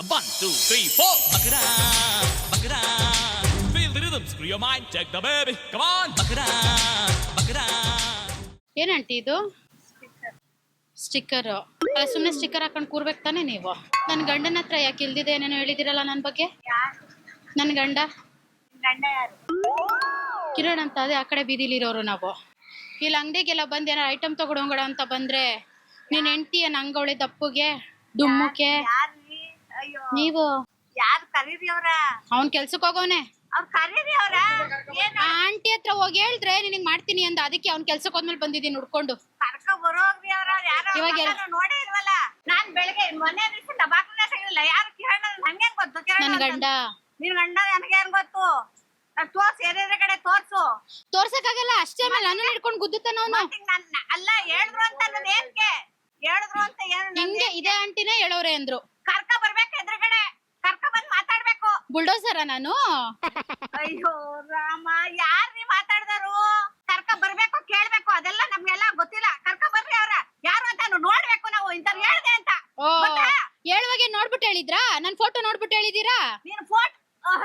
One, two, three, four. Bakra, bakra. Feel the rhythm, screw your mind, check the baby. Come on, bakra, bakra. ಏನಂಟಿ ಇದು sticker? ಸುಮ್ಮನೆ sticker ಹಾಕೊಂಡು ಕೂರ್ಬೇಕು ತಾನೆ ನೀವು. ನನ್ನ ಗಂಡನ ಹತ್ರ ಯಾಕೆ ಇಲ್ದಿದೆ ಏನೇನೋ ಹೇಳಿದಿರಲ್ಲ ನನ್ನ ಬಗ್ಗೆ. ನನ್ನ ಗಂಡ ಕಿರಣ್ ಅಂತ ಅದೇ ಆ ಕಡೆ ಬೀದಿಲಿರೋರು ನಾವು. ಇಲ್ಲಿ ಅಂಗಡಿಗೆಲ್ಲ ಬಂದು ಏನಾರು ಐಟಮ್ ತಗೊಂಡೋಗೋಣ ಅಂತ ಬಂದ್ರೆ ನೀನ್ ಹೆಂಡ್ತಿಯ ನಂಗವಳೆ ದಪ್ಪಗೆ ಡುಮ್ಮಕ್ಕೆ. ನೀವು ಯಾರು ಕರೀರಿ ಅವ್ರ? ಅವ್ನ್ ಕೆಲ್ಸಕ್ಕೆ ಹೋಗೋನೆ. ಅವ್ರ ಕರೀರಿ ಅವ್ರ? ಆಂಟಿ ಹತ್ರ ಹೋಗಿ ಹೇಳಿದ್ರೆ ನಿನಗ್ ಮಾಡ್ತೀನಿ ಅಂದ, ಅದಕ್ಕೆ ಅವ್ನ್ ಕೆಲ್ಸಕ್ಕೆ ಹೋದ್ಮೇಲೆ ಬಂದಿದ್ದೀನಿ ಹುಡ್ಕೊಂಡು. ಕರ್ಕ ಬರೋಗ್ರಿ ಅವ್ರ? ಇವಾಗ ಯಾರು ನೋಡೇ ಇಲ್ವಲ್ಲ. ನಾನ್ ಬೆಳಗ್ಗೆ ಮೊನ್ನೆ ದಿವಸ ಡಬಾಕ್ನೇ ಸಿಗಲಿಲ್ಲ. ಯಾರು ಕಿರಣ್ ನಂಗೆ ಗೊತ್ತು? ಕಿರಣ್ ನನ್ ಗಂಡ. ನಿನ್ ಗಂಡ ನನಗೆ ಏನ್ ಗೊತ್ತು? ತೋರ್ಸು, ಎದುರ ಕಡೆ ತೋರ್ಸು. ತೋರ್ಸಕ್ಕಾಗಲ್ಲ, ಅಷ್ಟೇ ಮೇಲೆ ನನ್ನ ಹಿಡ್ಕೊಂಡು ಗುದ್ದುತ್ತಾನ ಅವನು. ಅಲ್ಲ ಹೇಳಿದ್ರು ಅಂತ ಅನ್ನೋದು ಏನ್ಕೆ ಹೇಳಿದ್ರು ಅಂತ ಏನು? ಹಿಂಗೆ ಇದೇ ಆಂಟಿನೇ ಹೇಳೋರೆ ಅಂದ್ರು. ಕರ್ಕ ಬರ್ಬೇಕು, ಎದುರುಗಡೆ ಕರ್ಕ ಬಂದ್ ಮಾತಾಡ್ಬೇಕು. ಬುಲ್ಡೋಸರ ನಾನು? ಅಯ್ಯೋ ರಾಮ, ಯಾರ್ರೀ ಮಾತಾಡ್ದಾರು? ಕರ್ಕ ಬರ್ಬೇಕು, ಕೇಳ್ಬೇಕು, ಅದೆಲ್ಲ ನಮ್ಗೆಲ್ಲ ಗೊತ್ತಿಲ್ಲ. ಕರ್ಕ ಬರ್ರಿ ಅವ್ರ ಯಾರು ಅಂತ ನೋಡ್ಬೇಕು ನಾವು. ಇಂತ ಹೇಳ್ದೆ ಅಂತ ಹೇಳುವಾಗೆ ನೋಡ್ಬಿಟ್ಟು ಹೇಳಿದ್ರಾ? ನನ್ ಫೋಟೋ ನೋಡ್ಬಿಟ್ಟು ಹೇಳಿದೀರಾ? ನೀನ್ ಫೋಟೋ?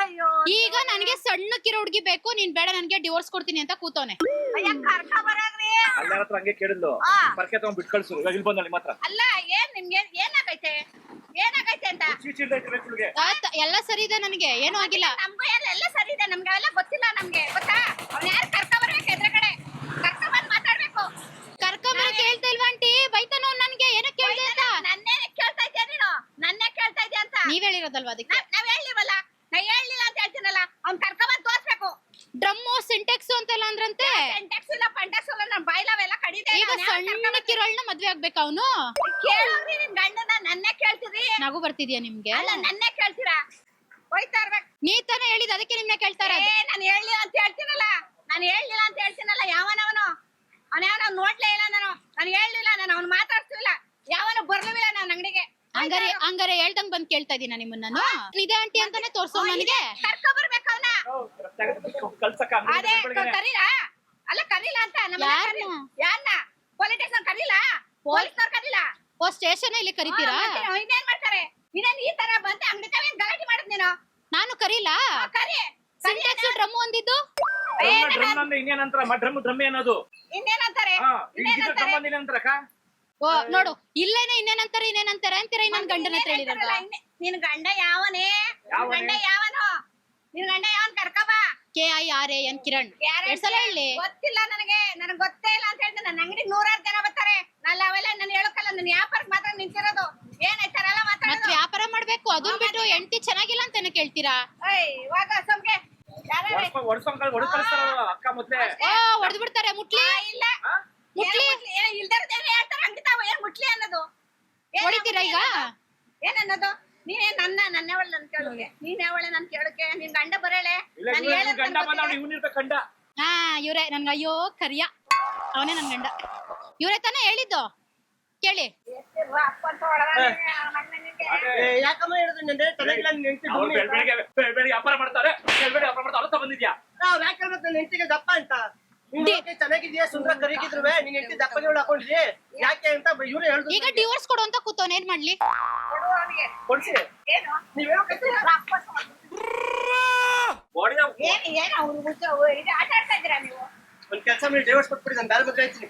ಅಯ್ಯೋ, ಈಗ ನನಗೆ ಸಣ್ಣಕ್ಕಿರೋ ಹುಡುಗಿ ಬೇಕು, ನೀನ್ ಬೇಡ ನನ್ಗೆ ಡಿವೋರ್ಸ್ ಕೊಡ್ತೀನಿ ಅಂತ ಕೂತವನೆ. ಅಯ್ಯ ಕರ್ಕ ಬರಾಗ್ರಿ. ಅಲ್ಲರ ಹತ್ರ ಹಂಗೆ ಕೇಳಿದ್ಲು, ಪರ್ಕೆ ತಗೊಂಡ್ ಬಿಟ್ಟು ಕಳ್ಸು. ಇವಾಗ ಇಲ್ಲಿ ಬಂದ ನಿಮ್ಮ ಹತ್ರ. ಅಲ್ಲ, ಏನ್ ನಿಮ್ಗೆ ಏನಾಗೈತೆ ಅಂತ? ಎಲ್ಲ ಸರಿ ಇದೆ, ನನಗೆ ಏನೂ ಆಗಿಲ್ಲ. ನಮ್ಗೂ ಎಲ್ಲ ಸರಿ ಇದೆ, ನಮ್ಗೆ ಅವೆಲ್ಲ ಗೊತ್ತಿಲ್ಲ. ನಮ್ಗೆ ಗೊತ್ತಾ? ಅವ್ನ ಯಾರು ಕರ್ಕ ಬರ್ಬೇಕು, ಎದುರುಗಡೆ ಕರ್ಕ ಬಂದ್ ಮಾತಾಡ್ಬೇಕು. ಕರ್ಕ ಬರಕ್ ಹೇಳ್ತಾ ಇಲ್ವಾ ಆಂಟಿ? ಬೈತಾನ ನನ್ಗೆ. ಏನಕ್ಕೆ ಕೇಳ್ದೆ ಅಂತ? ನನ್ನೇ ಕೇಳ್ತಾ ಇದ್ಯಾ ನೀನು? ನನ್ನೇ ಕೇಳ್ತಾ ಇದ್ಯಾ ಅಂತ ನೀವ್ ಹೇಳಿರೋದಲ್ವಾ ಅದಕ್ಕೆ? ನಾವ್ ಹೇಳಿವಲ್ಲ, ನಾ ಹೇಳಿಲ್ಲ ಅಂತ ಹೇಳ್ತೀನಲ್ಲ. ಅವ್ನ್ ಕರ್ಕ ಬಂದ್ ತೋರ್ಸ್ಬೇಕು. ಡ್ರಮ್ಮು ಸಿಂಟೆಕ್ಸ್ ಅಂತೆಲ್ಲ ಅಂದ್ರಂತೆ. ಸೆಂಟೆಕ್ಸ್ ಇಲ್ಲ ಪಂಟೆಕ್ಸ್ ಇಲ್ಲ, ನನ್ ಬಾಯ್ಲವೆಲ್ಲ ಕಡಿದೆ. ಈಗ ಸಣ್ಣಕ್ಕಿರೋಳ್ನ ಮದ್ವೆ ಆಗ್ಬೇಕಾ ಅವನು? ಕೇಳೋಗ್ರಿ ನಿನ್ ಗಂಡನ. ನನ್ನೇ ಕೇಳ್ತೀರಿ? ನಗು ಬರ್ತಿದ್ಯಾ ನಿಮ್ಗೆ? ಅಲ್ಲ, ನನ್ನೇ ಕೇಳ್ತೀರಾ? ಹೋಯ್ತಾ ಇರ್ಬೇಕು. ನೀ ತಾನೇ ಹೇಳಿದ, ಅದಕ್ಕೆ ನಿಮ್ನೆ ಕೇಳ್ತಾರ. ನಾನು ಹೇಳಿಲ್ಲ ಅಂತ ಹೇಳ್ತೀನಲ್ಲ. ಯಾವನವನು? ಅವನ ನೋಡ್ಲೇ ಇಲ್ಲ ನಾನು ಹೇಳಿಲ್ಲ. ನಾನು ಅವ್ನು ಮಾತಾಡ್ತಿಲ್ಲ. ಯಾವನು ಬರ್ಲಿಲ್ಲ ನಾನು ಅಂಗಡಿಗೆ. ಹಂಗಾರೆ ಹೇಳ್ದಂಗ್ ಬಂದ್ ಕೇಳ್ತಾ ಇದೀನ ನಿಮ್ಮನ್ನ ನಾನು. ಇದೇ ಆಂಟಿ ಅಂತಾನೆ ತೋರ್ಸೋ ನನಗೆ. ಕರ್ಕ ಬರ್ಬೇಕು ಅವನ. ಅದೇ ಕರೀಲಾ? ಅಲ್ಲ ಕರೀಲ ಅಂತ ಯಾರನ್ನ? ಪೊಲಿಟಿಕ್ಸ್ ಕರೀಲ? ಪೊಲೀಸ್ನವ್ರು ಕರೀಲ? ಓ, ಸ್ಟೇಷನ್ ಇಲ್ಲಿ ಕರಿತೀರಾ? ಇನ್ನೇನ್ ಮಾಡ್ತಾರೆ? ಇನ್ನೇನ್ ಈ ತರ ಬಂತ ಅಂಗಡಿ ತಾವೇನ್ ಗಲಾಟೆ ಮಾಡಿದ್ ನೀನು? ನಾನು ಕರೀಲಾ? ಕರಿ. ಸಿಂಟೆಕ್ಸ್ ಡ್ರಮ್ ಒಂದಿದ್ದು ಇನ್ನೇನಂತಾರೆ? ಓ ನೋಡು, ಇಲ್ಲೇನೆ ಇನ್ನೇನಂತಾರೆ ಅಂತೀರ. ಇನ್ನೊಂದ್ ಗಂಡನ ಹತ್ರ ಹೇಳಿರಲ್ಲ. ನಿನ್ ಗಂಡ ಯಾವನೇ? ಗಂಡ ಯಾವನು? ನಿನ್ ಗಂಡ ಯಾವನ್? ಕರ್ಕಬಾ. KIRAN ಕಿರಣ್. ಸಲ ಹೇಳಿ. ಗೊತ್ತಿಲ್ಲ ನನಗೆ ಗೊತ್ತೇ ಇಲ್ಲ ಅಂತ ಹೇಳ್ತೀನಿ. ನನ್ನ ಅಂಗಡಿಗೆ 100 ಜನ ಬರ್ತಾರೆ. ಅವೆಲ್ಲ ನಾನು ಹೇಳಕ್ಕಲ್ಲ. ನನ್ನ ವ್ಯಾಪಾರಕ್ಕೆ ಮಾತ್ರ ನಿಂತಿರೋದು. ಏನಾಯ್ತಾರಲ್ಲ ಮಾತಾಡೋದು. ವ್ಯಾಪಾರ ಮಾಡ್ಬೇಕು, ಅದನ್ನ ಬಿಟ್ಟು ಹೆಂಡತಿ ಚೆನ್ನಾಗಿಲ್ಲ ಅಂತಾನೆ ಕೇಳ್ತೀರಾ? ಇವಾಗ ಸೊಮ್ಗೆ ಹೊಡೆದು ಬಿಡ್ತಾರೆ. ಮುಟ್ಲಿ ಇಲ್ಲ, ಮುಟ್ಲಿ ಇಲ್ದಿರದೇನೆ ಹೇಳ್ತಾರೆ. ಅಂಗಡಿ ತಾವ ಏನ್ ಮುಟ್ಲಿ ಅನ್ನೋದು? ಹೊಡಿತೀರಾ ಈಗ? ಏನನ್ನೋದು? ನೀನೇ ನನ್ನ ಅವಳು ನನ್ ಕೇಳೋಕೆ, ನೀನ್ ಯಾವಳೆ ನನ್ ಕೇಳೋಕೆ? ನಿನ್ ಗಂಡ ಬರಳೆ? ಹಾ, ಇವ್ರೆ ನನ್ಗ. ಅಯ್ಯೋ ಕರಿಯ, ಅವನೇ ನನ್ ಗಂಡ. ಇವ್ರೆ ತಾನೇ ಹೇಳಿದ್ದು, ಕೇಳಿ. ವ್ಯಾಪಾರ ಮಾಡ್ತಾರೆ ದಪ್ಪ ಅಂತ. ಚೆನ್ನಾಗಿದ್ಯಾ, ಸುಂದರ ಕರಿಗಿದ್ರು ನಿನ್ ಹೆಂಡತಿ ದಪ್ಪಗೆ ಹಾಕೊಂಡಿದ್ರಿ ಯಾಕೆ ಅಂತ ಇವ್ರು ಹೇಳಿದ್ರು. ಈಗ ಡಿವೋರ್ಸ್ ಕೊಡು ಅಂತ ಕೂತವನ್ ಏನ್ ಮಾಡ್ಲಿ? ಕೊಡ್ಸಿ. ಆಟ ಆಡ್ತಾ ಇದ್ದೀರಾ ನೀವು? ಒಂದ್ ಕೆಲಸ ಮಾಡಿ ಡಿವೋರ್ಸ್ ಕೊಟ್ಬಿಡಿ, ನಾನು ಬೇರೆ ಮದುವೆ ಆಯ್ತೀನಿ.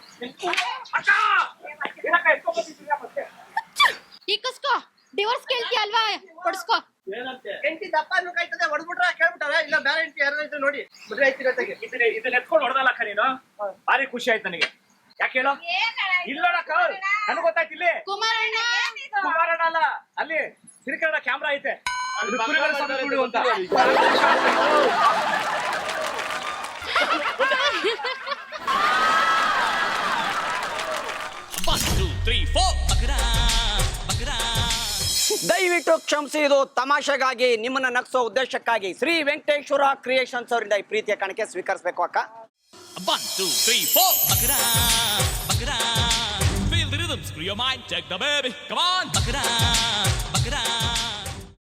ಈಕಸ್ಕೋ, ಡಿವೋರ್ಸ್ ಕೇಳ್ತೀಯ ಅಲ್ವಾ? ಕೊಡ್ಸ್ಕೋ. ಹೆಂಡತಿ ದಪ್ಪ ಕಾಯ್ತದೆ, ಹೊಡೆದ್ಬಿಟ್ರ ಕೇಳ್ಬಿಟ್ಟಾರ. ಇಲ್ಲ ಬೇರೆ ಹೆಂಡತಿ ಯಾರು ಇದ್ರು ನೋಡಿ ಮದುವೆ ಆಯ್ತಿರೋ. ಇದನ್ನ ಎತ್ಕೊಂಡು ಹೊಡೆದಲ್ಲ ಅಕ್ಕ ನೀನು. ಭಾರಿ ಖುಷಿ ಆಯ್ತು ನನಗೆ. ಯಾಕೆ ಹೇಳೋ? ಇಲ್ಲ ನನಗೆ ಗೊತ್ತಾಯ್ತು. ಇಲ್ಲಿ ಕುಮಾರಣ್ಣ ಅಲ್ಲ, ಅಲ್ಲಿ ಸಿರಿಕರಣ ಕ್ಯಾಮ್ರಾ ಐತೆ ಅಂತ. One, two, three, four. Bakra, bakra. ದಯವಿಟ್ಟು ಕ್ಷಮಿಸಿ, ಇದು ತಮಾಷೆಗಾಗಿ, ನಿಮ್ಮನ್ನ ನಗಿಸೋ ಉದ್ದೇಶಕ್ಕಾಗಿ ಶ್ರೀ ವೆಂಕಟೇಶ್ವರ ಕ್ರಿಯೇಷನ್ಸ್ ಅವರಿಂದ ಈ ಪ್ರೀತಿಯ ಕಾಣಿಕೆ ಸ್ವೀಕರಿಸಬೇಕು ಅಕ್ಕ. 1, 2, 3, 4. Bakra, bakra. Feel the rhythm, screw your mind, check the baby. Come on, bakra, bakra.